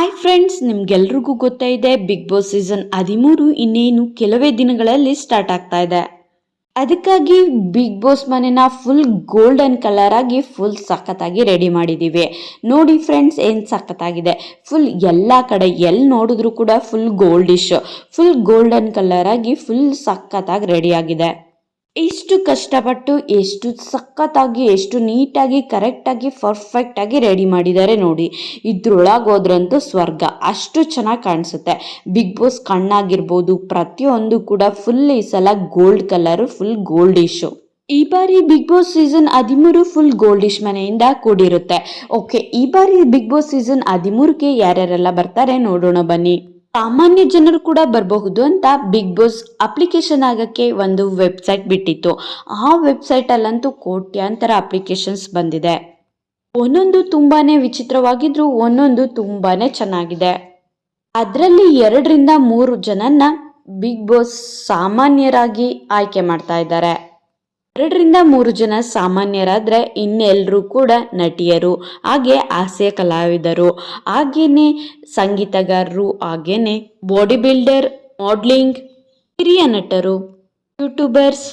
Hi friends, ನಿಮ್ಗೆಲ್ರಿಗೂ ಗೊತ್ತಾ ಇದೆ ಬಿಗ್ ಬಾಸ್ ಸೀಸನ್ 13 ಇನ್ನೇನು ಕೆಲವೇ ದಿನಗಳಲ್ಲಿ ಸ್ಟಾರ್ಟ್ ಆಗ್ತಾ ಇದೆ. ಅದಕ್ಕಾಗಿ ಬಿಗ್ ಬಾಸ್ ಮನೆನ ಫುಲ್ ಗೋಲ್ಡನ್ ಕಲರ್ ಆಗಿ ಫುಲ್ ಸಖತ್ತಾಗಿ ರೆಡಿ ಮಾಡಿದ್ದೀವಿ. ನೋಡಿ ಫ್ರೆಂಡ್ಸ್, ಏನು ಸಖತ್ತಾಗಿದೆ. ಫುಲ್ ಎಲ್ಲ ಕಡೆ ಎಲ್ಲಿ ನೋಡಿದ್ರು ಕೂಡ full goldish, full golden colour ಆಗಿ ಫುಲ್ ಸಖತ್ತಾಗಿ ರೆಡಿ ಆಗಿದೆ. ಎಷ್ಟು ಕಷ್ಟಪಟ್ಟು ಎಷ್ಟು ಸಖತ್ತಾಗಿ ಎಷ್ಟು ನೀಟಾಗಿ ಕರೆಕ್ಟಾಗಿ ಪರ್ಫೆಕ್ಟಾಗಿ ರೆಡಿ ಮಾಡಿದ್ದಾರೆ ನೋಡಿ. ಇದ್ರೊಳಗೆ ಹೋದ್ರಂತೂ ಸ್ವರ್ಗ, ಅಷ್ಟು ಚೆನ್ನಾಗಿ ಕಾಣಿಸುತ್ತೆ. ಬಿಗ್ ಬಾಸ್ ಕಣ್ಣಾಗಿರ್ಬೋದು ಪ್ರತಿಯೊಂದು ಕೂಡ ಫುಲ್ ಈ ಸಲ ಗೋಲ್ಡ್ ಕಲರು, ಫುಲ್ ಗೋಲ್ಡಿಶು. ಈ ಬಾರಿ ಬಿಗ್ ಬಾಸ್ ಸೀಸನ್ 13 ಫುಲ್ ಗೋಲ್ಡಿಶ್ ಮನೆಯಿಂದ ಕೂಡಿರುತ್ತೆ. ಓಕೆ, ಈ ಬಾರಿ ಬಿಗ್ ಬಾಸ್ ಸೀಸನ್ 13ಕ್ಕೆ ಯಾರ್ಯಾರೆಲ್ಲ ಬರ್ತಾರೆ ನೋಡೋಣ ಬನ್ನಿ. ಸಾಮಾನ್ಯ ಜನರು ಕೂಡ ಬರಬಹುದು ಅಂತ ಬಿಗ್ ಬಾಸ್ ಅಪ್ಲಿಕೇಶನ್ ಆಗಕ್ಕೆ ಒಂದು ವೆಬ್ಸೈಟ್ ಬಿಟ್ಟಿತ್ತು. ಆ ವೆಬ್ಸೈಟ್ ಅಲ್ಲಂತೂ ಕೋಟ್ಯಾಂತರ ಅಪ್ಲಿಕೇಶನ್ಸ್ ಬಂದಿದೆ. ಒಂದೊಂದು ತುಂಬಾನೇ ವಿಚಿತ್ರವಾಗಿದ್ರು ಒಂದೊಂದು ತುಂಬಾನೇ ಚೆನ್ನಾಗಿದೆ. ಅದರಲ್ಲಿ 2ರಿಂದ 3 ಜನನ್ನ ಬಿಗ್ ಬಾಸ್ ಸಾಮಾನ್ಯರಾಗಿ ಆಯ್ಕೆ ಮಾಡ್ತಾ ಇದ್ದಾರೆ. 2ರಿಂದ 3 ಜನ ಸಾಮಾನ್ಯರಾದ್ರೆ ಇನ್ನೆಲ್ಲರೂ ಕೂಡ ನಟಿಯರು, ಹಾಗೆ ಹಾಸ್ಯ ಕಲಾವಿದರು, ಹಾಗೇನೆ ಸಂಗೀತಗಾರರು, ಹಾಗೇನೆ ಬಾಡಿ ಬಿಲ್ಡರ್, ಮಾಡಲಿಂಗ್, ಹಿರಿಯ ನಟರು, ಯೂಟ್ಯೂಬರ್ಸ್,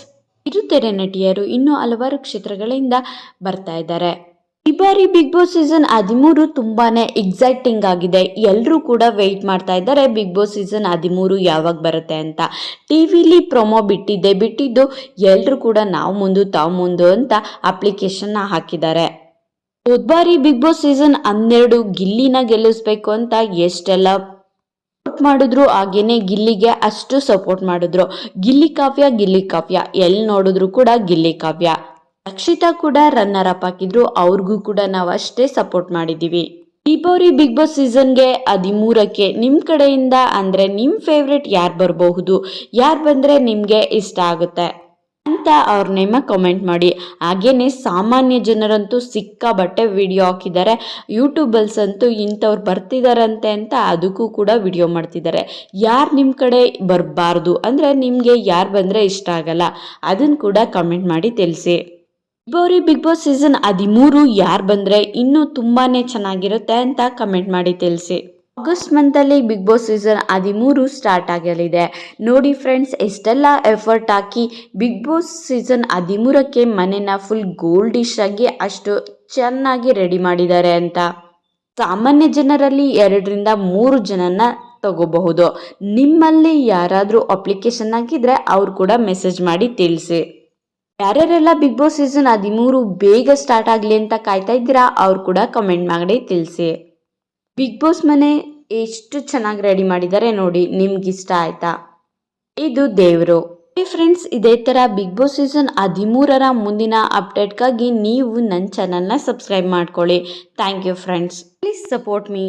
ಕಿರುತೆರೆ ನಟಿಯರು, ಇನ್ನೂ ಹಲವಾರು ಕ್ಷೇತ್ರಗಳಿಂದ ಬರ್ತಾ ಇದ್ದಾರೆ. ಈ ಬಾರಿ ಬಿಗ್ ಬಾಸ್ ಸೀಸನ್ 13 ತುಂಬಾನೇ ಎಕ್ಸೈಟಿಂಗ್ ಆಗಿದೆ. ಎಲ್ಲರೂ ಕೂಡ ವೆಯ್ಟ್ ಮಾಡ್ತಾ ಇದ್ದಾರೆ ಬಿಗ್ ಬಾಸ್ ಸೀಸನ್ 13 ಯಾವಾಗ ಬರುತ್ತೆ ಅಂತ. ಟಿವಿಲಿ ಪ್ರೊಮೋ ಬಿಟ್ಟಿದ್ದು ಎಲ್ಲರೂ ಕೂಡ ನಾವು ಮುಂದು ತಾವು ಮುಂದು ಅಂತ ಅಪ್ಲಿಕೇಶನ್ ಹಾಕಿದ್ದಾರೆ. ಹೋದ ಬಾರಿ ಬಿಗ್ ಬಾಸ್ ಸೀಸನ್ 12 ಗಿಲ್ಲಿನ ಗೆಲ್ಲಿಸ್ಬೇಕು ಅಂತ ಎಷ್ಟೆಲ್ಲ ಮಾಡಿದ್ರು, ಹಾಗೇನೆ ಗಿಲ್ಲಿಗೆ ಅಷ್ಟು ಸಪೋರ್ಟ್ ಮಾಡಿದ್ರು. ಗಿಲ್ಲಿ ಕಾವ್ಯ ಎಲ್ಲಿ ನೋಡಿದ್ರು ಕೂಡ ಗಿಲ್ಲಿ ಕಾವ್ಯ. ರಕ್ಷಿತಾ ಕೂಡ ರನ್ನರ್ ಅಪ್ ಹಾಕಿದ್ರು, ಅವ್ರಿಗೂ ಕೂಡ ನಾವು ಅಷ್ಟೇ ಸಪೋರ್ಟ್ ಮಾಡಿದ್ದೀವಿ. ಈ ಬಾರಿ ಬಿಗ್ ಬಾಸ್ ಸೀಸನ್ಗೆ 13ಕ್ಕೆ ನಿಮ್ಮ ಕಡೆಯಿಂದ ಅಂದ್ರೆ ನಿಮ್ಮ ಫೇವ್ರೆಟ್ ಯಾರು ಬರಬಹುದು, ಯಾರು ಬಂದ್ರೆ ನಿಮ್ಗೆ ಇಷ್ಟ ಆಗುತ್ತೆ ಅಂತ ಅವ್ರ ನೇಮ ಕಮೆಂಟ್ ಮಾಡಿ. ಹಾಗೇನೆ ಸಾಮಾನ್ಯ ಜನರಂತೂ ಸಿಕ್ಕಾಬಟ್ಟೆ ವಿಡಿಯೋ ಹಾಕಿದ್ದಾರೆ. ಯೂಟ್ಯೂಬಲ್ಸ್ ಅಂತೂ ಇಂಥವ್ರು ಬರ್ತಿದಾರಂತೆ ಅಂತ ಅದಕ್ಕೂ ಕೂಡ ವಿಡಿಯೋ ಮಾಡ್ತಿದ್ದಾರೆ. ಯಾರು ನಿಮ್ಮ ಕಡೆ ಬರಬಾರ್ದು ಅಂದ್ರೆ ನಿಮ್ಗೆ ಯಾರು ಬಂದ್ರೆ ಇಷ್ಟ ಆಗಲ್ಲ ಅದನ್ನ ಕೂಡ ಕಮೆಂಟ್ ಮಾಡಿ ತಿಳಿಸಿ. ಈ ಬಾರಿ ಬಿಗ್ ಬಾಸ್ ಸೀಸನ್ 13 ಯಾರು ಬಂದ್ರೆ ಇನ್ನೂ ತುಂಬಾನೇ ಚೆನ್ನಾಗಿರುತ್ತೆ ಅಂತ ಕಮೆಂಟ್ ಮಾಡಿ ತಿಳಿಸಿ. ಆಗಸ್ಟ್ ಮಂತಲ್ಲಿ ಬಿಗ್ ಬಾಸ್ ಸೀಸನ್ 13 ಸ್ಟಾರ್ಟ್ ಆಗಲಿದೆ. ನೋಡಿ ಫ್ರೆಂಡ್ಸ್, ಎಷ್ಟೆಲ್ಲ ಎಫರ್ಟ್ ಹಾಕಿ ಬಿಗ್ ಬಾಸ್ ಸೀಸನ್ 13ಕ್ಕೆ ಮನೆನ ಫುಲ್ ಗೋಲ್ಡಿಶ್ ಆಗಿ ಅಷ್ಟು ಚೆನ್ನಾಗಿ ರೆಡಿ ಮಾಡಿದ್ದಾರೆ ಅಂತ. ಸಾಮಾನ್ಯ ಜನರಲ್ಲಿ 2ರಿಂದ 3 ಜನನ್ನ ತಗೋಬಹುದು. ನಿಮ್ಮಲ್ಲಿ ಯಾರಾದರೂ ಅಪ್ಲಿಕೇಶನ್ ಹಾಕಿದ್ರೆ ಅವ್ರು ಕೂಡ ಮೆಸೇಜ್ ಮಾಡಿ ತಿಳಿಸಿ. ಯಾರ್ಯಾರೆಲ್ಲ ಬಿಗ್ ಬಾಸ್ ಸೀಸನ್ 13 ಬೇಗ ಸ್ಟಾರ್ಟ್ ಆಗಲಿ ಅಂತ ಕಾಯ್ತಾ ಇದ್ದೀರಾ ಅವ್ರು ಕೂಡ ಕಮೆಂಟ್ ಮಾಡಿ ತಿಳಿಸಿ. ಬಿಗ್ ಬಾಸ್ ಮನೆ ಎಷ್ಟು ಚೆನ್ನಾಗಿ ರೆಡಿ ಮಾಡಿದ್ದಾರೆ ನೋಡಿ, ನಿಮ್ಗೆ ಇಷ್ಟ ಆಯ್ತಾ? ಇದು ದೇವರು. ಫ್ರೆಂಡ್ಸ್, ಇದೇ ಥರ ಬಿಗ್ ಬಾಸ್ ಸೀಸನ್ 13ರ ಮುಂದಿನ ಅಪ್ಡೇಟ್ಗಾಗಿ ನೀವು ನನ್ನ ಚಾನಲ್ನ ಸಬ್ಸ್ಕ್ರೈಬ್ ಮಾಡ್ಕೊಳ್ಳಿ. Thank you friends, please support me.